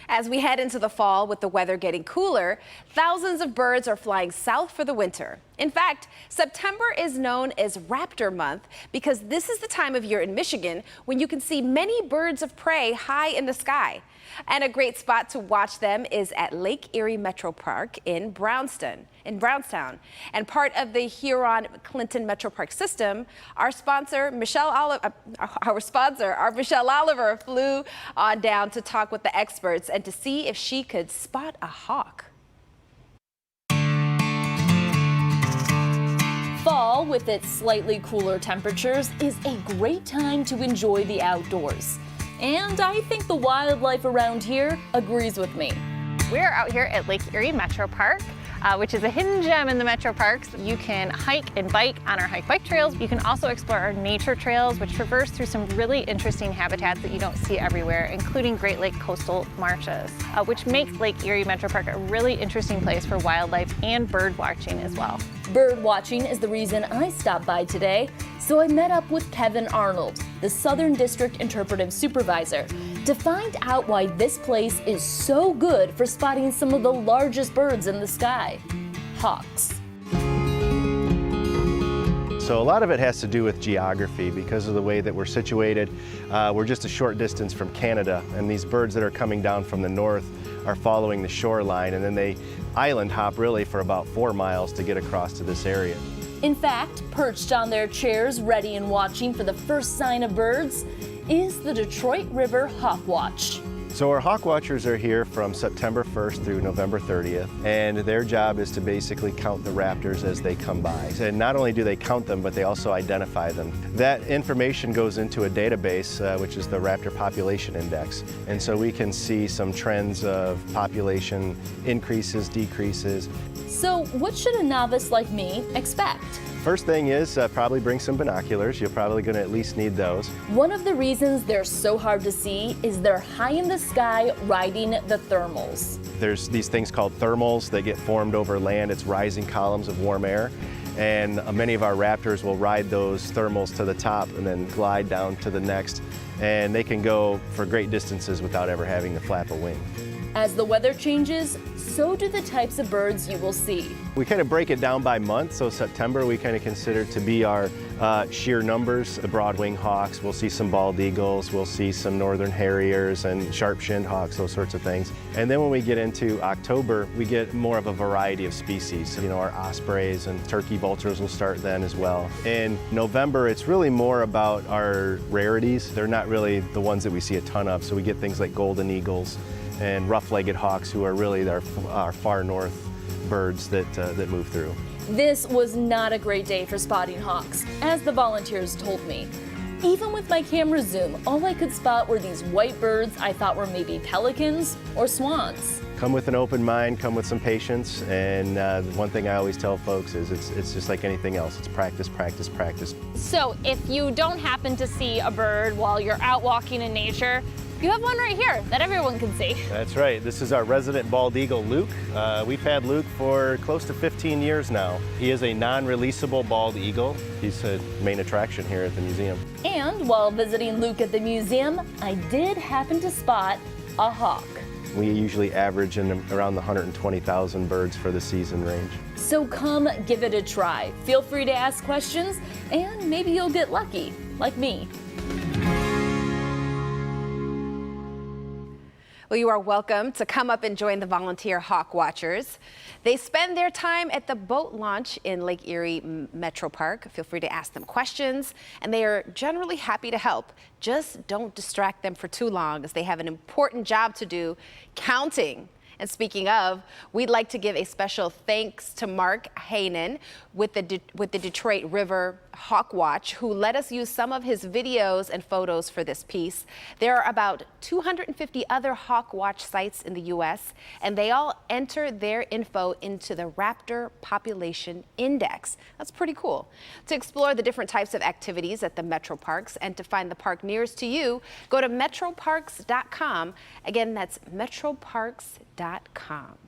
As we head into the fall with the weather getting cooler, thousands of birds are flying south for the winter. In fact, September is known as Raptor Month because this is the time of year in Michigan when you can see many birds of prey high in the sky. And a great spot to watch them is at Lake Erie Metro Park in Brownstown. And part of the Huron-Clinton Metro Park system, our Michelle Oliver flew on down to talk with the experts and to see if she could spot a hawk. Fall, with its slightly cooler temperatures, is a great time to enjoy the outdoors. And I think the wildlife around here agrees with me. We're out here at Lake Erie Metro Park, which is a hidden gem in the metro parks. You can hike and bike on our hike-bike trails. You can also explore our nature trails, which traverse through some really interesting habitats that you don't see everywhere, including Great Lake coastal marshes, which make Lake Erie Metro Park a really interesting place for wildlife and bird watching as well. Bird watching is the reason I stopped by today, so I met up with Kevin Arnold, the Southern District Interpretive Supervisor, to find out why this place is so good for spotting some of the largest birds in the sky, hawks. So a lot of it has to do with geography because of the way that we're situated. We're just a short distance from Canada, and these birds that are coming down from the north are following the shoreline, and then they island hop really for about 4 miles to get across to this area. In fact, perched on their chairs, ready and watching for the first sign of birds, is the Detroit River Hawk Watch. So our hawk watchers are here from September 1st through November 30th, and their job is to basically count the raptors as they come by. And not only do they count them, but they also identify them. That information goes into a database, which is the Raptor Population Index. And so we can see some trends of population increases, decreases. So what should a novice like me expect? First thing is probably bring some binoculars. You're probably going to at least need those. One of the reasons they're so hard to see is they're high in the sky riding the thermals. There's these things called thermals that get formed over land. It's rising columns of warm air. And many of our raptors will ride those thermals to the top and then glide down to the next. And they can go for great distances without ever having to flap a wing. As the weather changes, so do the types of birds you will see. We kind of break it down by month, so September we kind of consider to be our sheer numbers. The broad-winged hawks, we'll see some bald eagles, we'll see some northern harriers and sharp-shinned hawks, those sorts of things. And then when we get into October, we get more of a variety of species. You know, our ospreys and turkey vultures will start then as well. In November, it's really more about our rarities. They're not really the ones that we see a ton of, so we get things like golden eagles and rough-legged hawks, who are really our far north birds that move through. This was not a great day for spotting hawks, as the volunteers told me. Even with my camera zoom, all I could spot were these white birds I thought were maybe pelicans or swans. Come with an open mind, come with some patience, and one thing I always tell folks is it's just like anything else. It's practice, practice, practice. So if you don't happen to see a bird while you're out walking in nature, you have one right here that everyone can see. That's right. This is our resident bald eagle, Luke. We've had Luke for close to 15 years now. He is a non-releasable bald eagle. He's a main attraction here at the museum. And while visiting Luke at the museum, I did happen to spot a hawk. We usually average in around the 120,000 birds for the season range. So come give it a try. Feel free to ask questions, and maybe you'll get lucky, like me. Well, you are welcome to come up and join the volunteer hawk watchers. They spend their time at the boat launch in Lake Erie Metro Park. Feel free to ask them questions, and they are generally happy to help. Just don't distract them for too long, as they have an important job to do, counting. And speaking of, we'd like to give a special thanks to Mark Hainan with the Detroit River Hawk Watch, who let us use some of his videos and photos for this piece. There are about 250 other Hawk Watch sites in the U.S., and they all enter their info into the Raptor Population Index. That's pretty cool. To explore the different types of activities at the Metro Parks and to find the park nearest to you, go to metroparks.com. Again, that's metroparks.com.